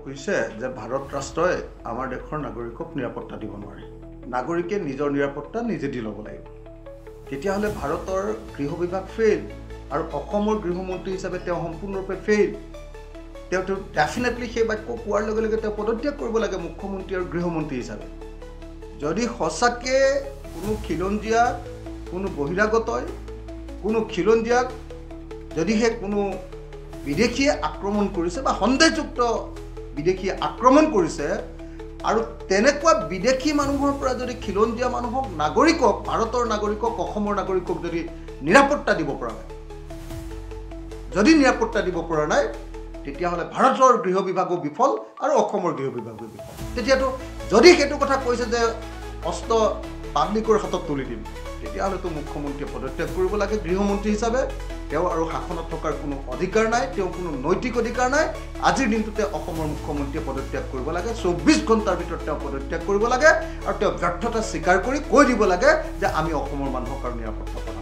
কৈছে যে ভাৰত ৰাষ্ট্ৰই আমাৰ দেশৰ নাগৰিকক নিৰাপত্তা দিব নোৱাৰে নাগৰিকে নিজৰ নিৰাপত্তা নিজে দি ল'ব লাগিব তেতিয়াহ'লে ভাৰতৰ গৃহ বিভাগ ফেইল আৰু অসমৰ গৃহমন্ত্ৰী হিচাপে তেওঁ সম্পূৰ্ণৰূপে ফেইল তেওঁটো ডেফিনেটলি সেই বাক্য কোৱাৰ লগে লগে তেওঁ পদত্যাগ কৰিব লাগে মুখ্যমন্ত্ৰী আৰু গৃহমন্ত্ৰী হিচাপে যদি সঁচাকৈ কোনো খিলঞ্জীয়া কোনো বহিৰাগতই কোনো খিলঞ্জীয়াক যদিহে কোনো বিদেশীয়ে আক্ৰমণ কৰিছে বা সন্দেহযুক্ত বিদেশীয়ে আক্ৰমণ কৰিছে আৰু তেনেকুৱা বিদেশী মানুহৰ পৰা যদি খিলঞ্জীয়া মানুহক নাগৰিকক ভাৰতৰ নাগৰিকক অসমৰ নাগৰিকক যদি নিৰাপত্তা দিব পৰা নাই যদি নিৰাপত্তা দিব পৰা নাই তেতিয়াহ'লে ভাৰতৰ গৃহ বিভাগো বিফল আৰু অসমৰ গৃহ বিভাগো বিফল তেতিয়াতো যদি সেইটো কথা কৈছে যে অস্ত্ৰ পাব্লিকৰ হাতত তুলি দিম তেতিয়াহ'লেতো মুখ্যমন্ত্ৰীয়ে পদত্যাগ কৰিব লাগে গৃহমন্ত্ৰী হিচাপে তেওঁ আৰু শাসনত থকাৰ কোনো অধিকাৰ নাই তেওঁ কোনো নৈতিক অধিকাৰ নাই আজিৰ দিনটোতে অসমৰ মুখ্যমন্ত্ৰীয়ে পদত্যাগ কৰিব লাগে 24 ঘণ্টাৰ ভিতৰত তেওঁ পদত্যাগ কৰিব লাগে আৰু তেওঁ ব্যৰ্থতা স্বীকাৰ কৰি কৈ দিব লাগে যে আমি অসমৰ মানুহক আৰু নিৰাপত্তা